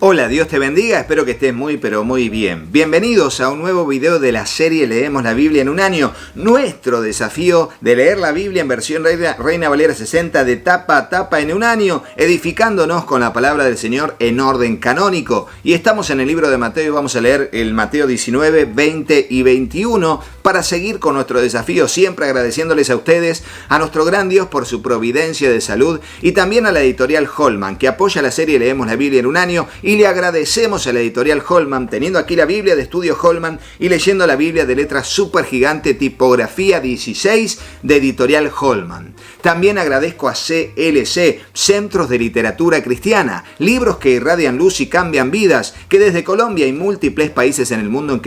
Hola, Dios te bendiga, espero que estés muy pero muy bien. Bienvenidos a un nuevo video de la serie Leemos la Biblia en un año. Nuestro desafío de leer la Biblia en versión Reina Valera 60 de tapa a tapa en un año, edificándonos con la palabra del Señor en orden canónico. Y estamos en el libro de Mateo y vamos a leer el Mateo 19, 20 y 21 para seguir con nuestro desafío, siempre agradeciéndoles a ustedes, a nuestro gran Dios por su providencia de salud y también a la editorial Holman que apoya la serie Leemos la Biblia en un año. Y le agradecemos a la editorial Holman, teniendo aquí la Biblia de estudio Holman y leyendo la Biblia de letra super gigante, tipografía 16 de editorial Holman. También agradezco a CLC, Centros de Literatura Cristiana, libros que irradian luz y cambian vidas, que desde Colombia y múltiples países en el mundo en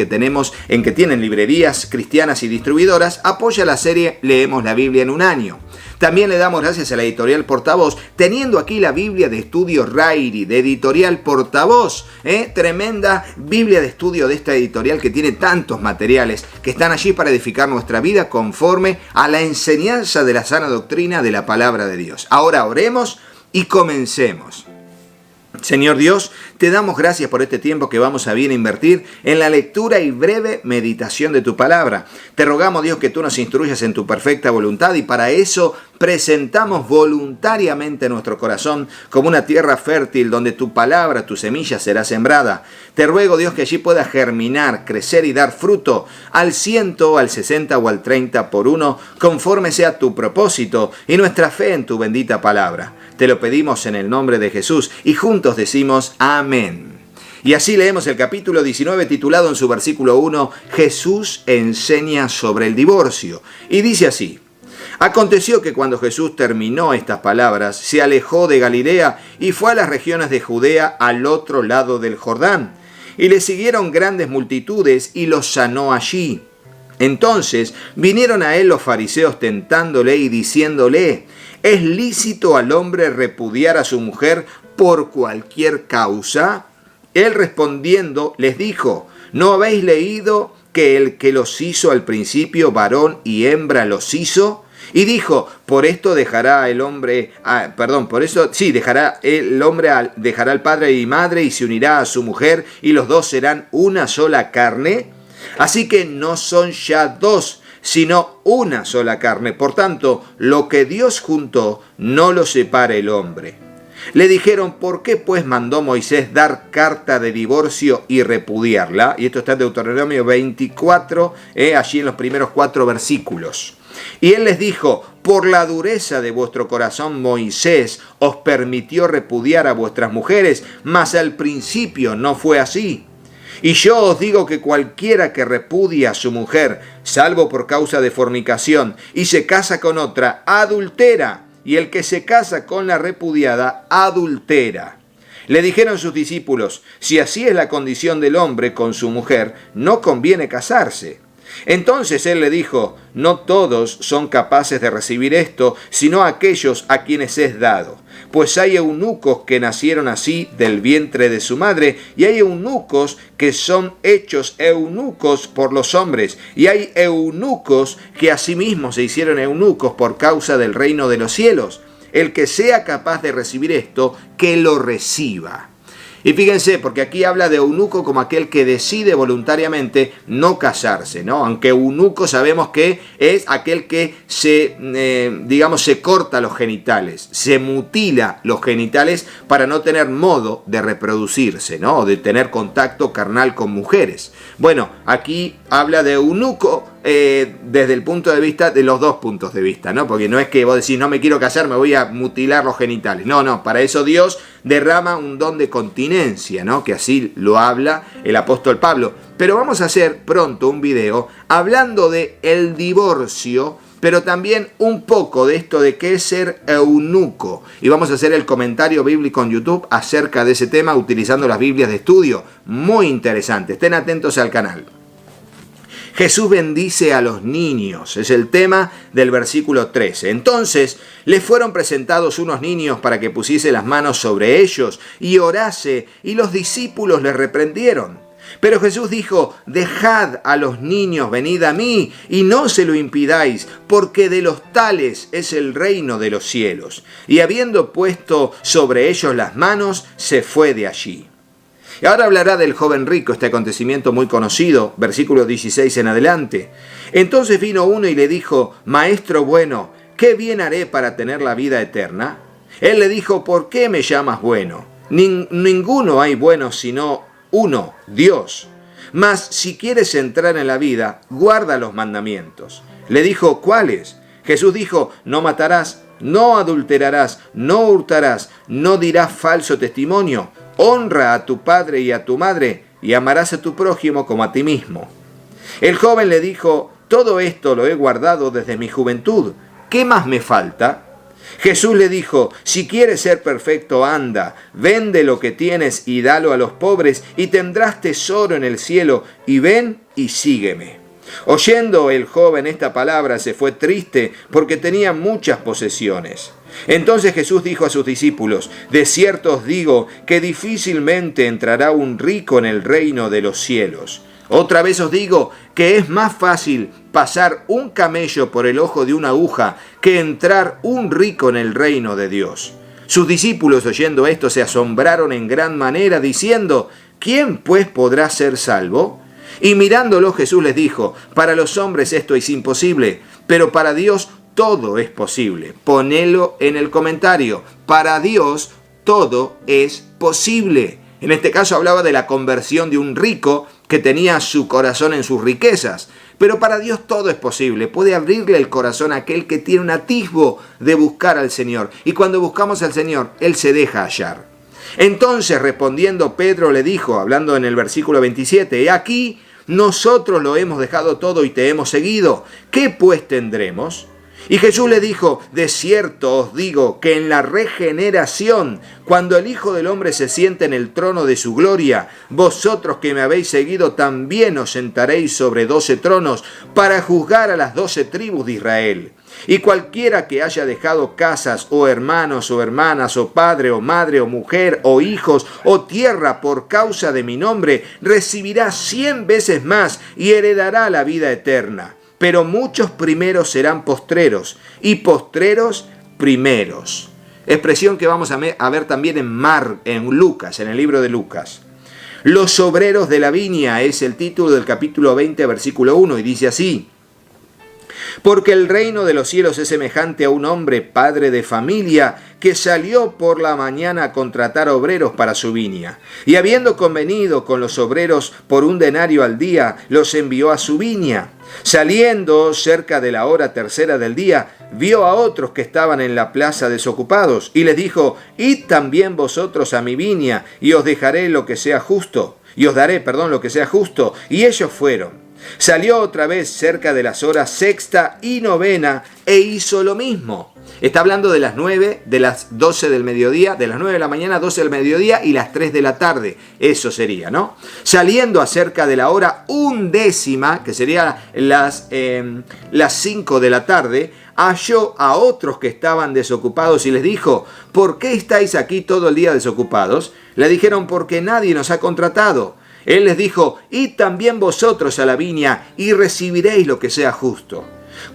que tienen librerías cristianas y distribuidoras, apoya la serie Leemos la Biblia en un año. También le damos gracias a la editorial Portavoz, teniendo aquí la Biblia de estudio Rairi, de editorial Portavoz. Tremenda Biblia de estudio de esta editorial que tiene tantos materiales que están allí para edificar nuestra vida conforme a la enseñanza de la sana doctrina de la palabra de Dios. Ahora oremos y comencemos. Señor Dios, te damos gracias por este tiempo que vamos a bien invertir en la lectura y breve meditación de tu palabra. Te rogamos, Dios, que tú nos instruyas en tu perfecta voluntad y para eso presentamos voluntariamente nuestro corazón como una tierra fértil donde tu palabra, tu semilla será sembrada. Te ruego, Dios, que allí pueda germinar, crecer y dar fruto al 100, al 60 o al 30 por uno, conforme sea tu propósito y nuestra fe en tu bendita palabra. Te lo pedimos en el nombre de Jesús y juntos decimos amén. Y así leemos el capítulo 19 titulado en su versículo 1, Jesús enseña sobre el divorcio. Y dice así: Aconteció que cuando Jesús terminó estas palabras, se alejó de Galilea y fue a las regiones de Judea al otro lado del Jordán. Y le siguieron grandes multitudes y los sanó allí. Entonces vinieron a él los fariseos tentándole y diciéndole: ¿Es lícito al hombre repudiar a su mujer por cualquier causa? Él respondiendo les dijo: ¿No habéis leído que el que los hizo al principio varón y hembra los hizo? Y dijo: dejará el hombre al padre y madre y se unirá a su mujer y los dos serán una sola carne. Así que no son ya dos, sino una sola carne. Por tanto, lo que Dios juntó, no lo separe el hombre. Le dijeron: ¿por qué pues mandó Moisés dar carta de divorcio y repudiarla? Y esto está en Deuteronomio 24, allí en los primeros 4 versículos. Y él les dijo: por la dureza de vuestro corazón Moisés os permitió repudiar a vuestras mujeres, mas al principio no fue así. Y yo os digo que cualquiera que repudia a su mujer, salvo por causa de fornicación, y se casa con otra, adultera, y el que se casa con la repudiada, adultera. Le dijeron sus discípulos: si así es la condición del hombre con su mujer, no conviene casarse. Entonces él le dijo: no todos son capaces de recibir esto, sino aquellos a quienes es dado. Pues hay eunucos que nacieron así del vientre de su madre, y hay eunucos que son hechos eunucos por los hombres, y hay eunucos que asimismo se hicieron eunucos por causa del reino de los cielos. El que sea capaz de recibir esto, que lo reciba. Y fíjense, porque aquí habla de eunuco como aquel que decide voluntariamente no casarse, ¿no? Aunque eunuco sabemos que es aquel que se corta los genitales, se mutila los genitales para no tener modo de reproducirse, ¿no? O de tener contacto carnal con mujeres. Bueno, aquí habla de eunuco desde el punto de vista de los dos puntos de vista, ¿no? Porque no es que vos decís: no me quiero casar, me voy a mutilar los genitales. No, para eso Dios derrama un don de continencia, ¿no? Que así lo habla el apóstol Pablo. Pero vamos a hacer pronto un video hablando de el divorcio, pero también un poco de esto de qué es ser eunuco. Y vamos a hacer el comentario bíblico en YouTube acerca de ese tema utilizando las Biblias de estudio. Muy interesante, estén atentos al canal. Jesús bendice a los niños, es el tema del versículo 13. Entonces le fueron presentados unos niños para que pusiese las manos sobre ellos y orase, y los discípulos le reprendieron. Pero Jesús dijo: dejad a los niños, venid a mí, y no se lo impidáis, porque de los tales es el reino de los cielos. Y habiendo puesto sobre ellos las manos, se fue de allí. Y ahora hablará del joven rico, este acontecimiento muy conocido, versículo 16 en adelante. Entonces vino uno y le dijo: Maestro bueno, ¿qué bien haré para tener la vida eterna? Él le dijo: ¿por qué me llamas bueno? Ninguno hay bueno sino uno, Dios. Mas si quieres entrar en la vida, guarda los mandamientos. Le dijo: ¿cuáles? Jesús dijo: no matarás, no adulterarás, no hurtarás, no dirás falso testimonio, honra a tu padre y a tu madre, y amarás a tu prójimo como a ti mismo. El joven le dijo: todo esto lo he guardado desde mi juventud, ¿qué más me falta? Jesús le dijo: si quieres ser perfecto, anda, vende lo que tienes y dalo a los pobres, y tendrás tesoro en el cielo, y ven y sígueme. Oyendo el joven esta palabra, se fue triste, porque tenía muchas posesiones. Entonces Jesús dijo a sus discípulos: de cierto os digo que difícilmente entrará un rico en el reino de los cielos. Otra vez os digo que es más fácil pasar un camello por el ojo de una aguja que entrar un rico en el reino de Dios. Sus discípulos, oyendo esto, se asombraron en gran manera, diciendo: ¿quién pues podrá ser salvo? Y mirándolo, Jesús les dijo: para los hombres esto es imposible, pero para Dios todo es posible. Ponelo en el comentario: para Dios todo es posible. En este caso hablaba de la conversión de un rico que tenía su corazón en sus riquezas. Pero para Dios todo es posible. Puede abrirle el corazón a aquel que tiene un atisbo de buscar al Señor. Y cuando buscamos al Señor, Él se deja hallar. Entonces, respondiendo, Pedro le dijo, hablando en el versículo 27, he aquí, nosotros lo hemos dejado todo y te hemos seguido. ¿Qué pues tendremos? Y Jesús le dijo: de cierto os digo que en la regeneración, cuando el Hijo del Hombre se siente en el trono de su gloria, vosotros que me habéis seguido también os sentaréis sobre 12 tronos para juzgar a las 12 tribus de Israel. Y cualquiera que haya dejado casas, o hermanos, o hermanas, o padre, o madre, o mujer, o hijos, o tierra por causa de mi nombre, recibirá 100 veces más y heredará la vida eterna. Pero muchos primeros serán postreros, y postreros primeros. Expresión que vamos a ver también en Lucas, en el libro de Lucas. Los obreros de la viña es el título del capítulo 20, versículo 1, y dice así: porque el reino de los cielos es semejante a un hombre, padre de familia, que salió por la mañana a contratar obreros para su viña. Y habiendo convenido con los obreros por 1 denario al día, los envió a su viña. Saliendo cerca de la hora tercera del día, vio a otros que estaban en la plaza desocupados, y les dijo: id también vosotros a mi viña, y os daré lo que sea justo. Y ellos fueron. Salió otra vez cerca de las horas sexta y novena e hizo lo mismo. Está hablando de las 9, de las 12 del mediodía, de las 9 de la mañana, 12 del mediodía y las 3 de la tarde. Eso sería, ¿no? Saliendo acerca de la hora 1/10, que sería las 5 de la tarde, halló a otros que estaban desocupados y les dijo: ¿por qué estáis aquí todo el día desocupados? Le dijeron: porque nadie nos ha contratado. Él les dijo: id también vosotros a la viña y recibiréis lo que sea justo.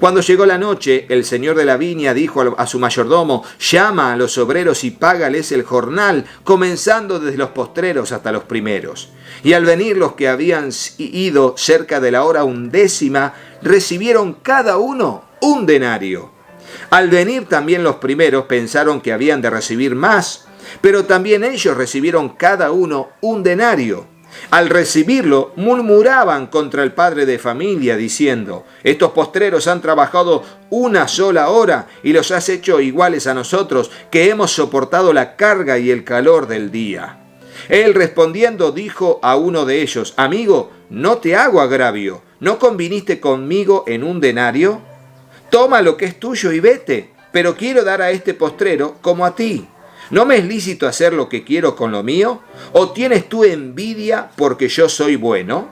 Cuando llegó la noche, el señor de la viña dijo a su mayordomo: llama a los obreros y págales el jornal, comenzando desde los postreros hasta los primeros. Y al venir los que habían ido cerca de la hora 1/10, recibieron cada uno 1 denario. Al venir también los primeros, pensaron que habían de recibir más, pero también ellos recibieron cada uno 1 denario. Al recibirlo, murmuraban contra el padre de familia, diciendo: estos postreros han trabajado 1 sola hora y los has hecho iguales a nosotros, que hemos soportado la carga y el calor del día. Él respondiendo dijo a uno de ellos: amigo, no te hago agravio, ¿no conviniste conmigo en 1 denario? Toma lo que es tuyo y vete, pero quiero dar a este postrero como a ti. ¿No me es lícito hacer lo que quiero con lo mío? ¿O tienes tú envidia porque yo soy bueno?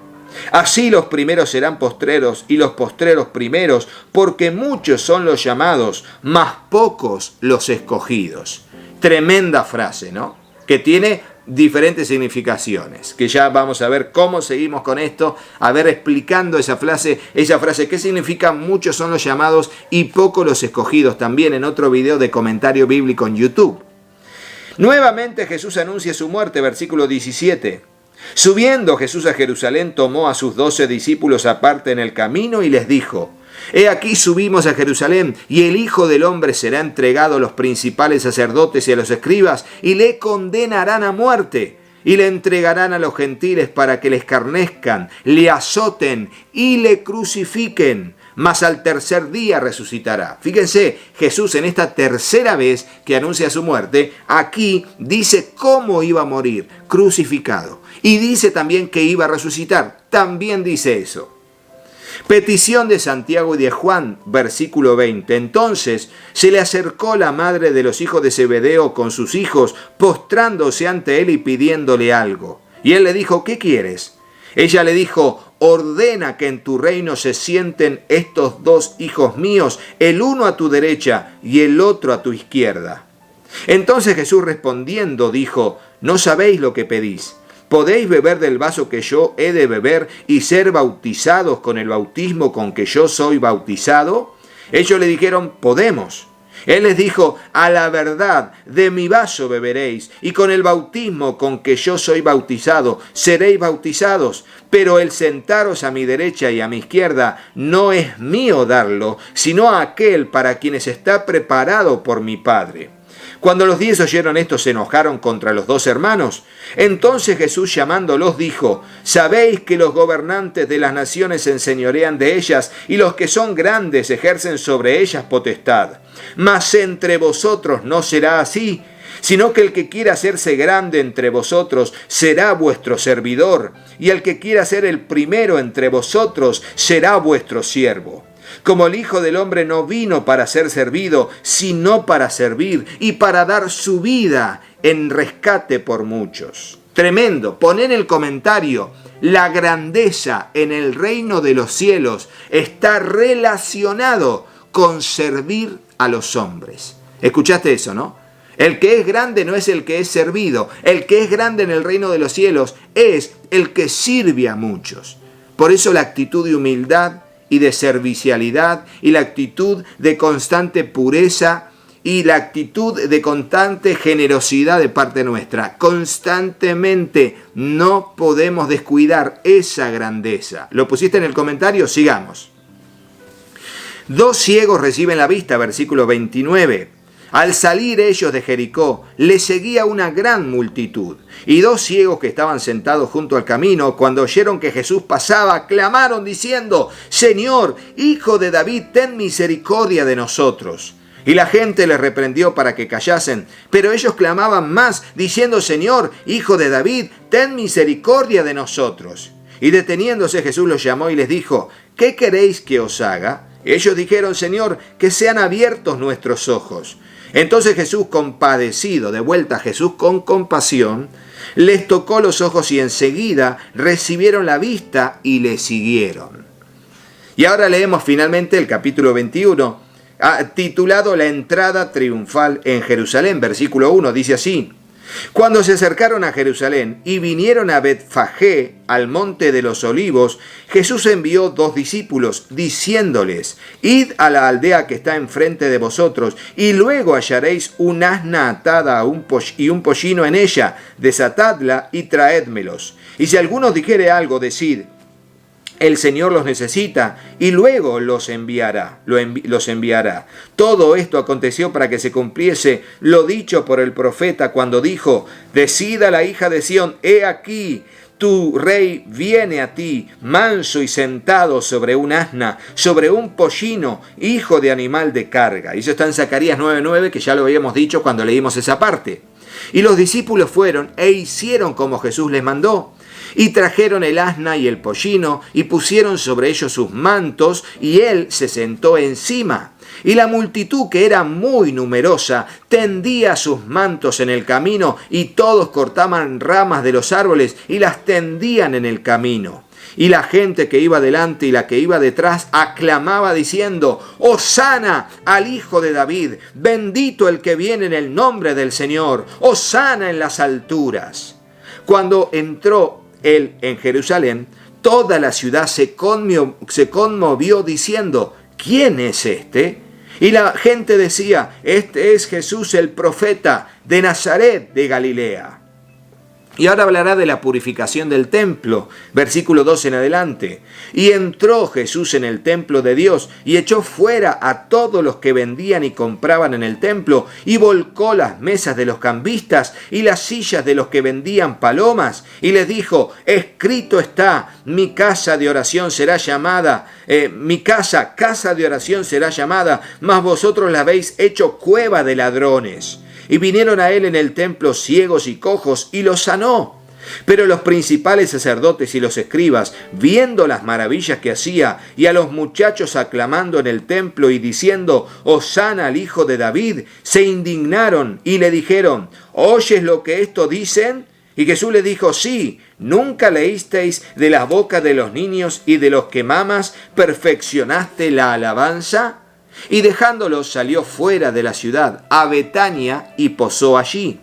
Así los primeros serán postreros y los postreros primeros, porque muchos son los llamados, mas pocos los escogidos. Tremenda frase, ¿no? Que tiene diferentes significaciones, que ya vamos a ver cómo seguimos con esto, a ver explicando esa frase, ¿qué significa? Muchos son los llamados y pocos los escogidos, también en otro video de comentario bíblico en YouTube. Nuevamente Jesús anuncia su muerte, versículo 17. Subiendo Jesús a Jerusalén, tomó a sus 12 discípulos aparte en el camino y les dijo: He aquí subimos a Jerusalén, y el Hijo del Hombre será entregado a los principales sacerdotes y a los escribas, y le condenarán a muerte, y le entregarán a los gentiles para que le escarnezcan, le azoten y le crucifiquen, mas al tercer día resucitará. Fíjense, Jesús en esta tercera vez que anuncia su muerte, aquí dice cómo iba a morir, crucificado. Y dice también que iba a resucitar, también dice eso. Petición de Santiago y de Juan, versículo 20. Entonces se le acercó la madre de los hijos de Zebedeo con sus hijos, postrándose ante él y pidiéndole algo. Y él le dijo: ¿qué quieres? Ella le dijo: ordena que en tu reino se sienten estos 2 hijos míos, el uno a tu derecha y el otro a tu izquierda. Entonces Jesús respondiendo dijo: no sabéis lo que pedís. ¿Podéis beber del vaso que yo he de beber y ser bautizados con el bautismo con que yo soy bautizado? Ellos le dijeron: podemos. Él les dijo: a la verdad, de mi vaso beberéis, y con el bautismo con que yo soy bautizado seréis bautizados. Pero el sentaros a mi derecha y a mi izquierda no es mío darlo, sino a aquel para quienes está preparado por mi Padre. Cuando los 10 oyeron esto, se enojaron contra los 2 hermanos. Entonces Jesús, llamándolos, dijo: ¿sabéis que los gobernantes de las naciones se enseñorean de ellas, y los que son grandes ejercen sobre ellas potestad? Mas entre vosotros no será así, sino que el que quiera hacerse grande entre vosotros será vuestro servidor, y el que quiera ser el primero entre vosotros será vuestro siervo. Como el Hijo del Hombre no vino para ser servido, sino para servir y para dar su vida en rescate por muchos. Tremendo. Pon en el comentario: la grandeza en el reino de los cielos está relacionado con servir a los hombres. ¿Escuchaste eso, no? El que es grande no es el que es servido. El que es grande en el reino de los cielos es el que sirve a muchos. Por eso la actitud de humildad y de servicialidad, y la actitud de constante pureza, y la actitud de constante generosidad de parte nuestra. Constantemente no podemos descuidar esa grandeza. ¿Lo pusiste en el comentario? Sigamos. 2 ciegos reciben la vista, versículo 29. Al salir ellos de Jericó, les seguía una gran multitud. Y 2 ciegos que estaban sentados junto al camino, cuando oyeron que Jesús pasaba, clamaron diciendo: Señor, Hijo de David, ten misericordia de nosotros. Y la gente les reprendió para que callasen, pero ellos clamaban más, diciendo: Señor, Hijo de David, ten misericordia de nosotros. Y deteniéndose Jesús los llamó y les dijo: ¿qué queréis que os haga? Ellos dijeron: Señor, que sean abiertos nuestros ojos. Entonces Jesús, compadecido, de vuelta Jesús con compasión, les tocó los ojos y enseguida recibieron la vista y le siguieron. Y ahora leemos finalmente el capítulo 21, titulado La entrada triunfal en Jerusalén. Versículo 1 dice así: Cuando se acercaron a Jerusalén y vinieron a Betfagé, al monte de los olivos, Jesús envió 2 discípulos, diciéndoles: Id a la aldea que está enfrente de vosotros, y luego hallaréis un asna atada y un pollino en ella, desatadla y traédmelos. Y si alguno dijere algo, decid: el Señor los necesita, y luego los enviará. Todo esto aconteció para que se cumpliese lo dicho por el profeta cuando dijo: Decida la hija de Sión, he aquí, tu rey viene a ti, manso y sentado sobre un asna, sobre un pollino, hijo de animal de carga. Y eso está en Zacarías 9:9, que ya lo habíamos dicho cuando leímos esa parte. Y los discípulos fueron e hicieron como Jesús les mandó. Y trajeron el asna y el pollino, y pusieron sobre ellos sus mantos, y él se sentó encima. Y la multitud, que era muy numerosa, tendía sus mantos en el camino, y todos cortaban ramas de los árboles y las tendían en el camino. Y la gente que iba delante y la que iba detrás aclamaba diciendo: Hosana al Hijo de David, bendito el que viene en el nombre del Señor, Hosana en las alturas. Cuando entró él en Jerusalén, toda la ciudad se conmovió diciendo: ¿quién es este? Y la gente decía: este es Jesús el profeta de Nazaret de Galilea. Y ahora hablará de la purificación del templo, versículo 2 en adelante. Y entró Jesús en el templo de Dios y echó fuera a todos los que vendían y compraban en el templo y volcó las mesas de los cambistas y las sillas de los que vendían palomas y les dijo: escrito está, mi casa de oración será llamada, casa de oración será llamada, mas vosotros la habéis hecho cueva de ladrones. Y vinieron a él en el templo ciegos y cojos, y los sanó. Pero los principales sacerdotes y los escribas, viendo las maravillas que hacía, y a los muchachos aclamando en el templo y diciendo: Hosana al hijo de David, se indignaron y le dijeron: ¿oyes lo que esto dicen? Y Jesús les dijo: sí, ¿nunca leísteis de la boca de los niños y de los que mamas perfeccionaste la alabanza? Y dejándolos salió fuera de la ciudad, a Betania, y posó allí.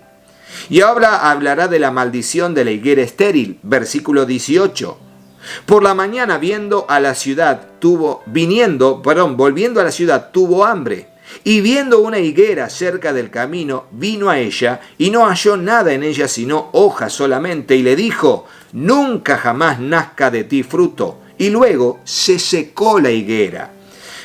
Y ahora hablará de la maldición de la higuera estéril, versículo 18. Por la mañana volviendo a la ciudad, tuvo hambre. Y viendo una higuera cerca del camino, vino a ella, y no halló nada en ella sino hojas solamente, y le dijo: nunca jamás nazca de ti fruto. Y luego se secó la higuera.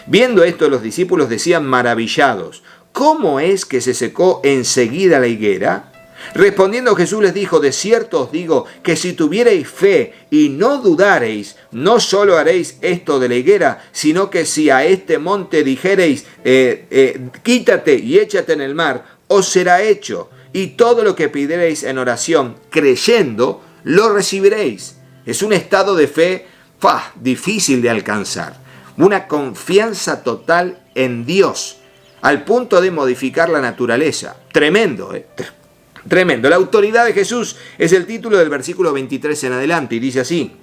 Viendo esto, los discípulos decían maravillados: ¿cómo es que se secó enseguida la higuera? Respondiendo Jesús les dijo: de cierto os digo que si tuviereis fe y no dudareis, no solo haréis esto de la higuera, sino que si a este monte dijereis: quítate y échate en el mar, os será hecho. Y todo lo que pidiereis en oración, creyendo, lo recibiréis. Es un estado de fe difícil de alcanzar. Una confianza total en Dios, al punto de modificar la naturaleza. Tremendo, tremendo. La autoridad de Jesús es el título del versículo 23 en adelante, y dice así: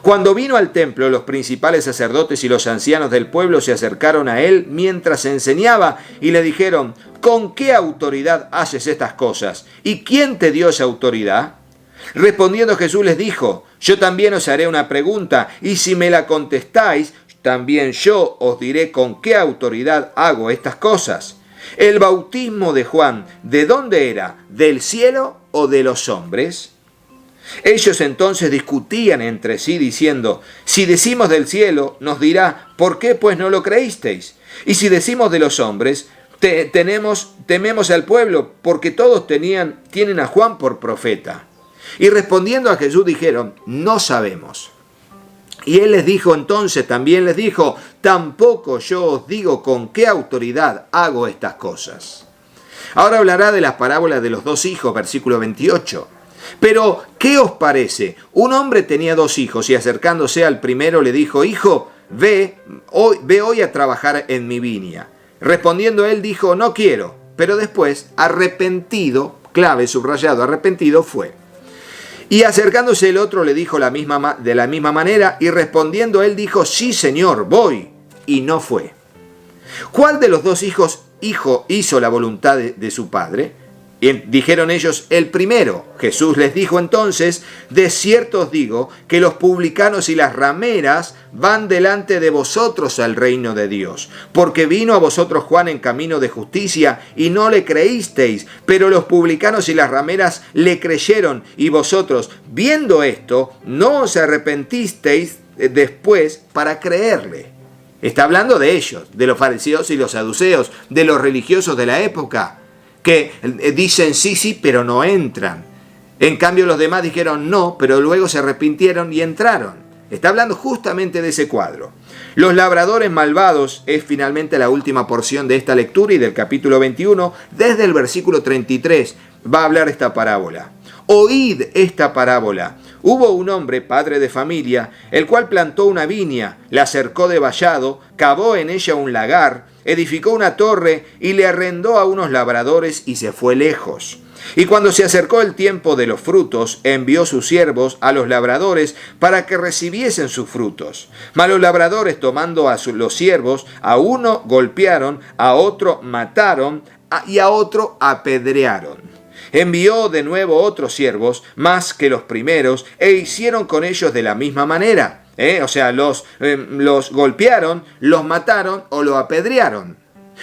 cuando vino al templo, los principales sacerdotes y los ancianos del pueblo se acercaron a él mientras enseñaba y le dijeron: ¿con qué autoridad haces estas cosas? ¿Y quién te dio esa autoridad? Respondiendo Jesús les dijo: yo también os haré una pregunta, y si me la contestáis, también yo os diré con qué autoridad hago estas cosas. El bautismo de Juan, ¿de dónde era? ¿Del cielo o de los hombres? Ellos entonces discutían entre sí diciendo: si decimos del cielo, nos dirá: ¿por qué pues no lo creísteis? Y si decimos de los hombres, tememos al pueblo, porque todos tienen a Juan por profeta. Y respondiendo a Jesús dijeron: no sabemos. Y él también les dijo: tampoco yo os digo con qué autoridad hago estas cosas. Ahora hablará de las parábolas de los dos hijos, versículo 28. Pero, ¿qué os parece? Un hombre tenía dos hijos, y acercándose al primero le dijo: hijo, ve hoy a trabajar en mi viña. Respondiendo él dijo: no quiero. Pero después, arrepentido, clave subrayado, arrepentido fue. Y acercándose el otro le dijo de la misma manera, y respondiendo él dijo: sí, Señor, voy. Y no fue. ¿Cuál de los dos hijos hizo la voluntad de su padre? Y dijeron ellos: el primero. Jesús les dijo entonces: de cierto os digo que los publicanos y las rameras van delante de vosotros al reino de Dios. Porque vino a vosotros Juan en camino de justicia y no le creísteis, pero los publicanos y las rameras le creyeron, y vosotros, viendo esto, no os arrepentisteis después para creerle. Está hablando de ellos, de los fariseos y los saduceos, de los religiosos de la época, que dicen sí, pero no entran. En cambio los demás dijeron no, pero luego se arrepintieron y entraron. Está hablando justamente de ese cuadro. Los labradores malvados es finalmente la última porción de esta lectura, y del capítulo 21, desde el versículo 33, va a hablar esta parábola. Oíd esta parábola. Hubo un hombre, padre de familia, el cual plantó una viña, la cercó de vallado, cavó en ella un lagar, edificó una torre y le arrendó a unos labradores y se fue lejos. Y cuando se acercó el tiempo de los frutos, envió sus siervos a los labradores para que recibiesen sus frutos. Mas los labradores, tomando a los siervos, a uno golpearon, a otro mataron y a otro apedrearon. Envió de nuevo otros siervos, más que los primeros, e hicieron con ellos de la misma manera. O sea, los golpearon, los mataron o lo apedrearon.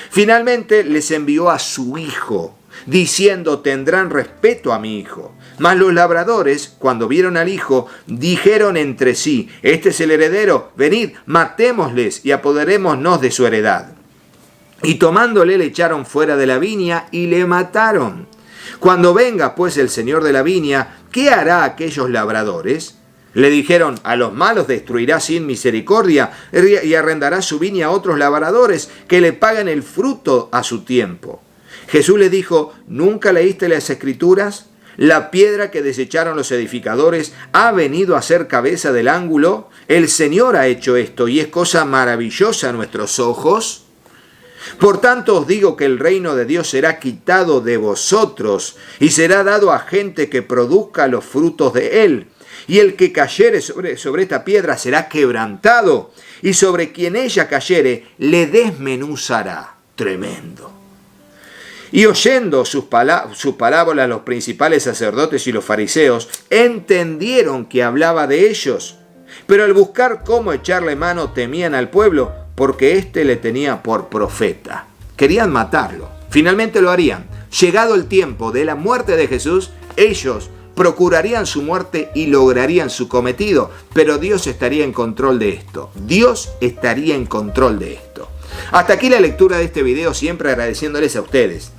Finalmente les envió a su hijo, diciendo: tendrán respeto a mi hijo. Mas los labradores, cuando vieron al hijo, dijeron entre sí: este es el heredero, venid, matémosles y apoderémonos de su heredad. Y tomándole le echaron fuera de la viña y le mataron. Cuando venga pues el señor de la viña, ¿qué hará a aquellos labradores? Le dijeron: a los malos destruirá sin misericordia y arrendará su viña a otros labradores que le paguen el fruto a su tiempo. Jesús le dijo: ¿nunca leíste las Escrituras? La piedra que desecharon los edificadores ha venido a ser cabeza del ángulo. El Señor ha hecho esto y es cosa maravillosa a nuestros ojos. Por tanto os digo que el reino de Dios será quitado de vosotros y será dado a gente que produzca los frutos de él. Y el que cayere sobre esta piedra será quebrantado, y sobre quien ella cayere le desmenuzará. Tremendo. Y oyendo sus parábolas los principales sacerdotes y los fariseos, entendieron que hablaba de ellos. Pero al buscar cómo echarle mano temían al pueblo, porque éste le tenía por profeta. Querían matarlo. Finalmente lo harían. Llegado el tiempo de la muerte de Jesús, ellos procurarían su muerte y lograrían su cometido. Pero Dios estaría en control de esto. Dios estaría en control de esto. Hasta aquí la lectura de este video, siempre agradeciéndoles a ustedes,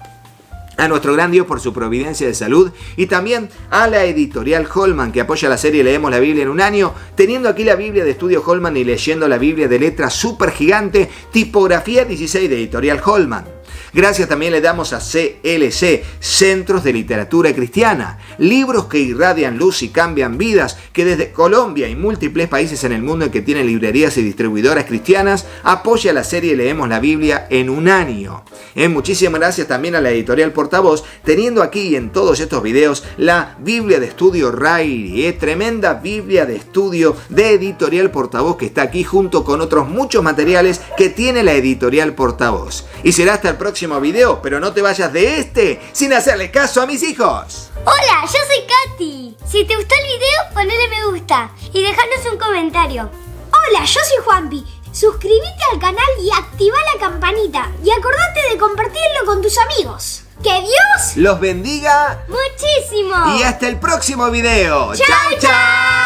a nuestro gran Dios por su providencia de salud, y también a la editorial Holman, que apoya la serie Leemos la Biblia en un año, teniendo aquí la Biblia de estudio Holman y leyendo la Biblia de letra súper gigante, tipografía 16 de editorial Holman. Gracias también le damos a CLC, Centros de Literatura Cristiana, libros que irradian luz y cambian vidas, que desde Colombia y múltiples países en el mundo que tienen librerías y distribuidoras cristianas, apoya la serie Leemos la Biblia en un año. Muchísimas gracias también a la editorial Portavoz, teniendo aquí en todos estos videos la Biblia de estudio Rairi, tremenda Biblia de estudio de editorial Portavoz, que está aquí junto con otros muchos materiales que tiene la editorial Portavoz. Y será hasta el próximo video, pero no te vayas de este sin hacerle caso a mis hijos. Hola, yo soy Katy. Si te gustó el video, ponle me gusta y dejanos un comentario. Hola, yo soy Juanpi. Suscríbete al canal y activa la campanita. Y acordate de compartirlo con tus amigos. ¡Que Dios los bendiga muchísimo! Y hasta el próximo video. ¡Chao, chao!